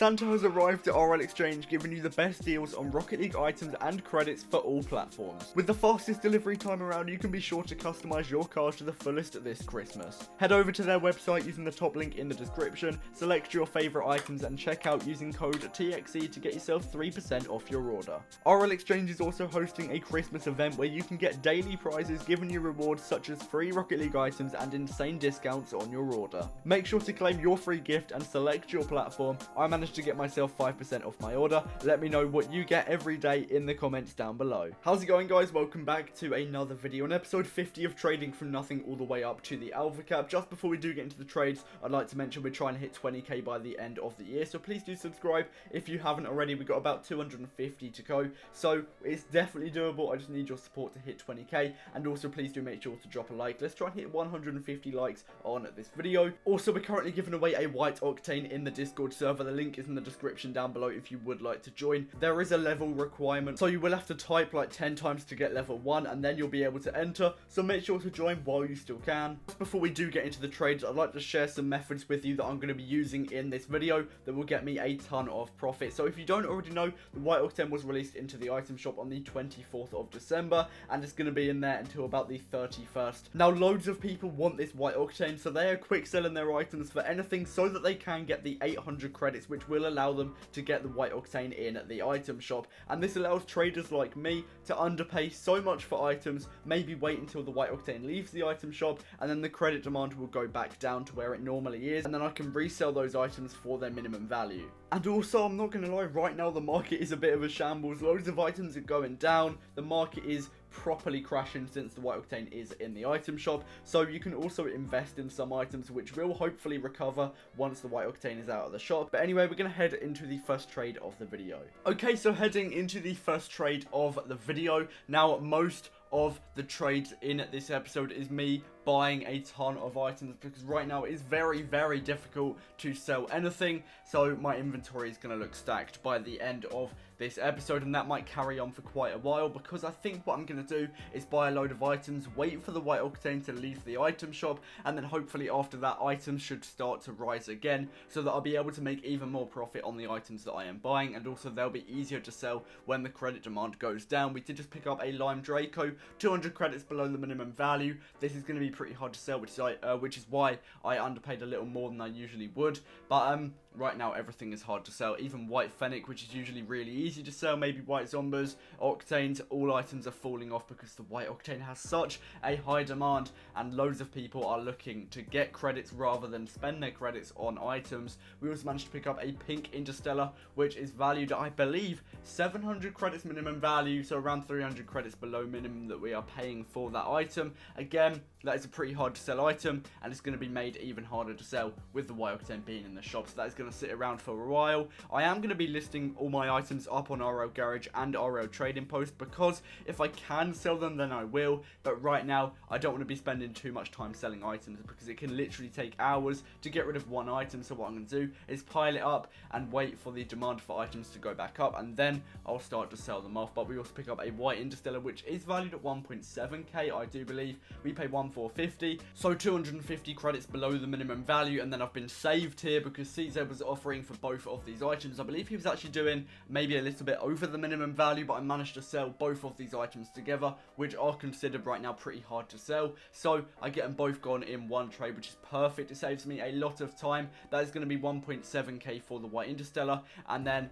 Santa has arrived at RL Exchange, giving you the best deals on Rocket League items and credits for all platforms. With the fastest delivery time around, you can be sure to customize your cars to the fullest this Christmas. Head over to their website using the top link in the description, select your favorite items and check out using code TXE to get yourself 3% off your order. RL Exchange is also hosting a Christmas event where you can get daily prizes giving you rewards such as free Rocket League items and insane discounts on your order. Make sure to claim your free gift and select your platform. I managed to get myself 5% off my order. Let me know what you get every day in the comments down below. How's it going, guys? Welcome back to another video on episode 50 of Trading from Nothing all the way up to the Alpha Cap. Just before we do get into the trades, I'd like to mention we're trying to hit 20k by the end of the year, so please do subscribe if you haven't already. We've got about 250 to go, so it's definitely doable. I just need your support to hit 20k, and also please do make sure to drop a like. Let's try and hit 150 likes on this video. Also, we're currently giving away a white octane in the Discord server. The link is in the description down below if you would like to join. There is a level requirement, so you will have to type like 10 times to get level 1, and then you'll be able to enter, so make sure to join while you still can. Before we do get into the trades, I'd like to share some methods with you that I'm going to be using in this video that will get me a ton of profit. So if you don't already know, the white octane was released into the item shop on the 24th of December, and it's going to be in there until about the 31st. Now, loads of people want this white octane, so they are quick selling their items for anything so that they can get the 800 credits, which will allow them to get the white octane in the item shop. And this allows traders like me to underpay so much for items, maybe wait until the white octane leaves the item shop, and then the credit demand will go back down to where it normally is, and then I can resell those items for their minimum value. And also, I'm not going to lie, right now the market is a bit of a shambles. Loads of items are going down. The market is properly crashing since the white octane is in the item shop, so you can also invest in some items which will hopefully recover once the white octane is out of the shop. But anyway, we're going to head into the first trade of the video. Okay, so heading into the first trade of the video. Now, most of the trades in this episode is me buying a ton of items, because right now it is very difficult to sell anything, so my inventory is going to look stacked by the end of this episode, and that might carry on for quite a while, because I think what I'm going to do is buy a load of items, wait for the white octane to leave the item shop, and then hopefully after that items should start to rise again, so that I'll be able to make even more profit on the items that I am buying, and also they'll be easier to sell when the credit demand goes down. We did just pick up a Lime Draco, 200 credits below the minimum value. This is going to be pretty hard to sell, which is why I underpaid a little more than I usually would, but right now everything is hard to sell. Even White Fennec, which is usually really easy to sell, maybe White Zombers, Octanes, all items are falling off because the White Octane has such a high demand, and loads of people are looking to get credits rather than spend their credits on items. We also managed to pick up a Pink Interstellar, which is valued at, I believe, 700 credits minimum value, so around 300 credits below minimum that we are paying for that item. Again, that is a pretty hard to sell item, and it's going to be made even harder to sell with the white octane being in the shop, so that is going to sit around for a while. I am going to be listing all my items up on RL Garage and RL Trading Post, because if I can sell them, then I will, but right now I don't want to be spending too much time selling items, because it can literally take hours to get rid of one item. So what I'm going to do is pile it up and wait for the demand for items to go back up, and then I'll start to sell them off. But we also pick up a White Interstellar, which is valued at 1.7k, I do believe. We pay 1,450, so 250 credits below the minimum value, and then I've been saved here because CZ was offering for both of these items. I believe he was actually doing maybe a little bit over the minimum value, but I managed to sell both of these items together, which are considered right now pretty hard to sell. So I get them both gone in one trade, which is perfect. It saves me a lot of time. That is going to be 1.7k for the White Interstellar, and then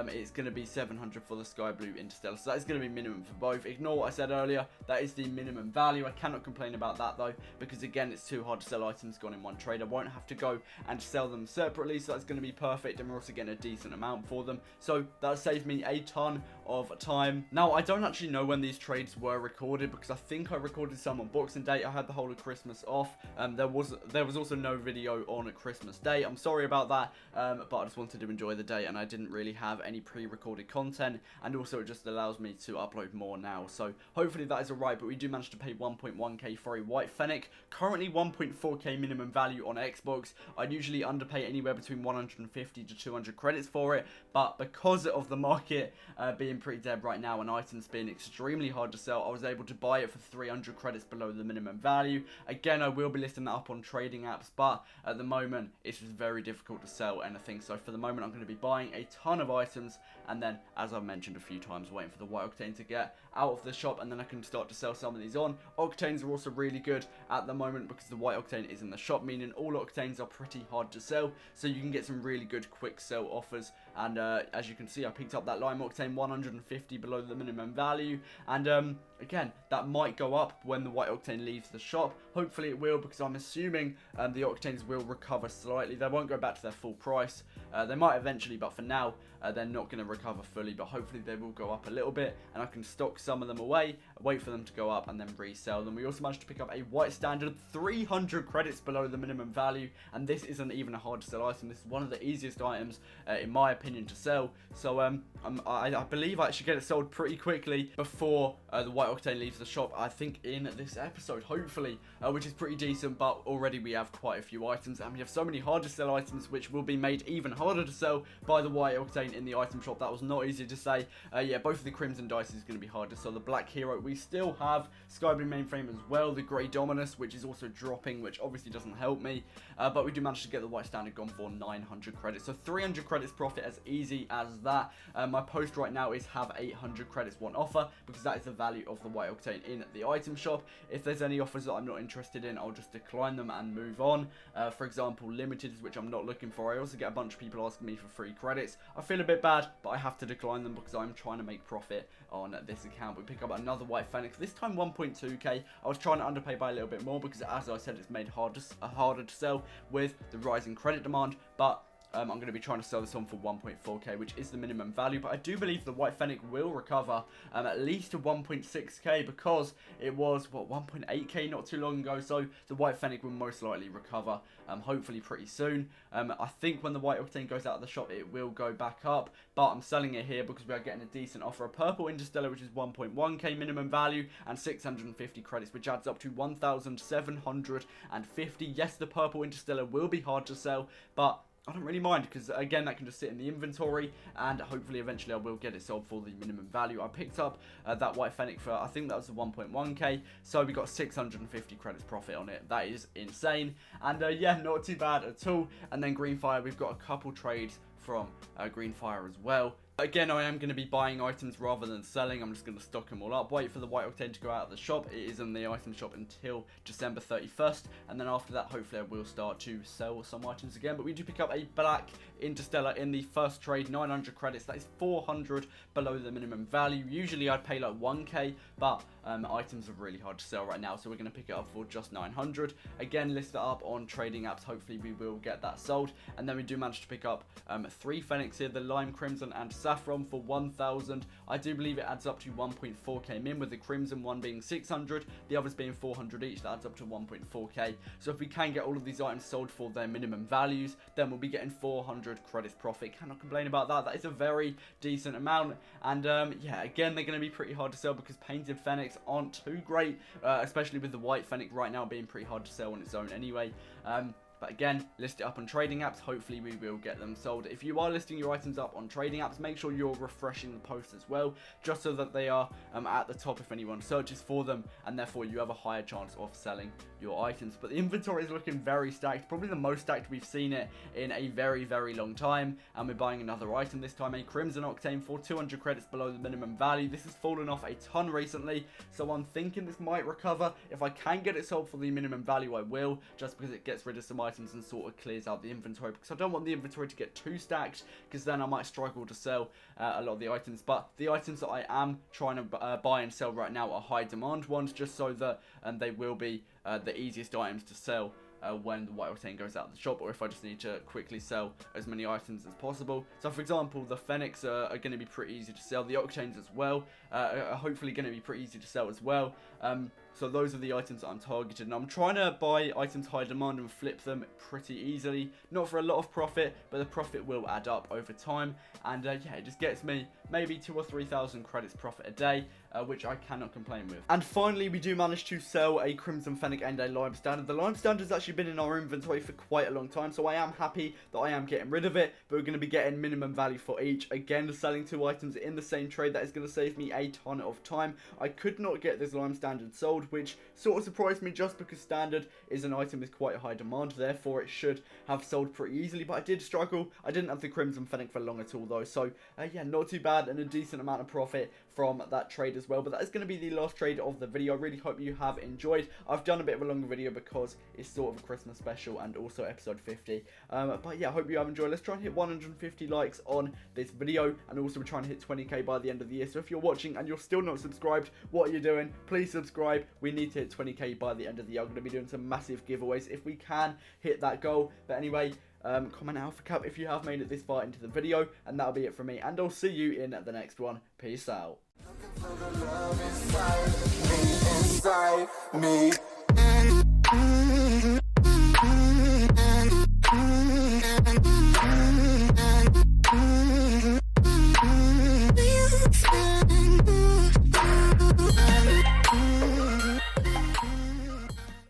it's going to be 700 for the Sky Blue Interstellar, so that is going to be minimum for both. Ignore what I said earlier, that is the minimum value. I cannot complain about that though, because again, it's too hard to sell items gone in one trade. I won't have to go and sell them separately, so that's going to be perfect, and we're also getting a decent amount for them, so that saved me a ton of time. Now, I don't actually know when these trades were recorded, because I think I recorded some on Boxing Day. I had the whole of Christmas off. There was also no video on a Christmas Day. I'm sorry about that, but I just wanted to enjoy the day, and I didn't really have have any pre-recorded content, and also it just allows me to upload more now. So hopefully that is alright, but we do manage to pay 1.1k for a White Fennec. Currently 1.4k minimum value on Xbox. I'd usually underpay anywhere between 150 to 200 credits for it, but because of the market being pretty dead right now and items being extremely hard to sell, I was able to buy it for 300 credits below the minimum value. Again, I will be listing that up on trading apps, but at the moment it's just very difficult to sell anything. So for the moment I'm going to be buying a ton of items, and then, as I've mentioned a few times, waiting for the White Octane to get out of the shop, and then I can start to sell some of these on. Octanes are also really good at the moment because the White Octane is in the shop, meaning all Octanes are pretty hard to sell, so you can get some really good quick sell offers. And as you can see, I picked up that Lime Octane 150 below the minimum value, and again, that might go up when the White Octane leaves the shop. Hopefully it will, because I'm assuming the Octanes will recover slightly. They won't go back to their full price. They might eventually, but for now they're not going to recover fully, but hopefully they will go up a little bit, and I can stock some of them away, wait for them to go up, and then resell them. We also managed to pick up a White Standard 300 credits below the minimum value, and this isn't even a hard to sell item. This is one of the easiest items in my opinion to sell, so I believe I should get it sold pretty quickly before the White Octane leaves the shop, I think in this episode, hopefully, which is pretty decent. But already we have quite a few items, and we have so many hard to sell items which will be made even harder to sell by the White Octane in the item shop. That was not easy to say. Yeah, both of the Crimson Dice is going to be hard to sell. The Black Hero, we still have Sky Blue Mainframe as well, the Grey Dominus, which is also dropping, which obviously doesn't help me, but we do manage to get the White Standard gone for 900 credits, so 300 credits profit, as easy as that. My post right now is have 800 credits one offer, because that is the value of the White Octane in the item shop. If there's any offers that I'm not interested in, I'll just decline them and move on. For example, limiteds, which I'm not looking for. I also get a bunch of people asking me for free credits. I feel a bit bad, but I have to decline them because I'm trying to make profit on this account. We pick up another White Fennec, this time 1.2k. I was trying to underpay by a little bit more because, as I said, it's made harder to sell with the rising credit demand, but I'm going to be trying to sell this on for 1.4k, which is the minimum value. But I do believe the White Fennec will recover at least to 1.6k, because it was, what, 1.8k not too long ago. So the White Fennec will most likely recover, hopefully pretty soon. I think when the White Octane goes out of the shop, it will go back up. But I'm selling it here because we are getting a decent offer. A Purple Interstellar, which is 1.1k minimum value, and 650 credits, which adds up to 1,750. Yes, the Purple Interstellar will be hard to sell, but I don't really mind, because again, that can just sit in the inventory, and hopefully eventually I will get it sold for the minimum value. I picked up that White Fennec for, I think that was the 1.1k, so we got 650 credits profit on it. That is insane, and yeah, not too bad at all. And then Greenfire, we've got a couple trades from Greenfire as well. Again, I am going to be buying items rather than selling. I'm just going to stock them all up, wait for the White Octane to go out of the shop. It is in the item shop until December 31st, and then after that, hopefully I will start to sell some items again. But we do pick up a Black Interstellar in the first trade, 900 credits. That is 400 below the minimum value. Usually I'd pay like 1k, but items are really hard to sell right now, so we're going to pick it up for just 900. Again, list it up on trading apps. Hopefully we will get that sold. And then we do manage to pick up 3 Fennecs here, the Lime Crimson and Saffron, for 1,000. I do believe it adds up to 1.4k min, with the Crimson one being 600, the others being 400 each. That adds up to 1.4k. So if we can get all of these items sold for their minimum values, then we'll be getting 400 credits profit. Cannot complain about that. That is a very decent amount. And yeah, again, they're going to be pretty hard to sell because painted Fennecs aren't too great, especially with the White Fennec right now being pretty hard to sell on its own anyway. But again, list it up on trading apps. Hopefully we will get them sold. If you are listing your items up on trading apps, make sure you're refreshing the post as well, just so that they are at the top if anyone searches for them, and therefore you have a higher chance of selling your items. But the inventory is looking very stacked, probably the most stacked we've seen it in a very, very long time. And we're buying another item, this time a Crimson Octane for 200 credits below the minimum value. This has fallen off a ton recently, so I'm thinking this might recover. If I can get it sold for the minimum value, I will, just because it gets rid of some items and sort of clears out the inventory, because I don't want the inventory to get too stacked, because then I might struggle to sell a lot of the items. But the items that I am trying to buy and sell right now are high demand ones, just so that they will be the easiest items to sell when the White Octane goes out of the shop, or if I just need to quickly sell as many items as possible. So for example, the Fennecs are going to be pretty easy to sell. The Octanes as well are hopefully going to be pretty easy to sell as well. So those are the items that I'm targeting. I'm trying to buy items high demand and flip them pretty easily. Not for a lot of profit, but the profit will add up over time. And yeah, it just gets me maybe 2,000 or 3,000 credits profit a day, which I cannot complain with. And finally, we do manage to sell a Crimson Fennec and a Lime Standard. The Lime Standard has actually been in our inventory for quite a long time, so I am happy that I am getting rid of it, but we're going to be getting minimum value for each. Again, selling 2 items in the same trade, that is going to save me a ton of time. I could not get this Lime Standard sold, which sort of surprised me just because Standard is an item with quite high demand, therefore it should have sold pretty easily, but I did struggle. I didn't have the Crimson Fennec for long at all though, so yeah, not too bad, and a decent amount of profit from that trade as well. But that is going to be the last trade of the video. I really hope you have enjoyed. I've done a bit of a longer video because it's sort of a Christmas special and also episode 50. But yeah, I hope you have enjoyed. Let's try and hit 150 likes on this video, and also we're trying to hit 20k by the end of the year. So if you're watching and you're still not subscribed, what are you doing? Please subscribe. We need to hit 20k by the end of the year. I'm going to be doing some massive giveaways if we can hit that goal. But anyway, comment Alpha Cap if you have made it this far into the video, and that'll be it from me, and I'll see you in the next one. Peace out. Looking for the love inside me, inside me.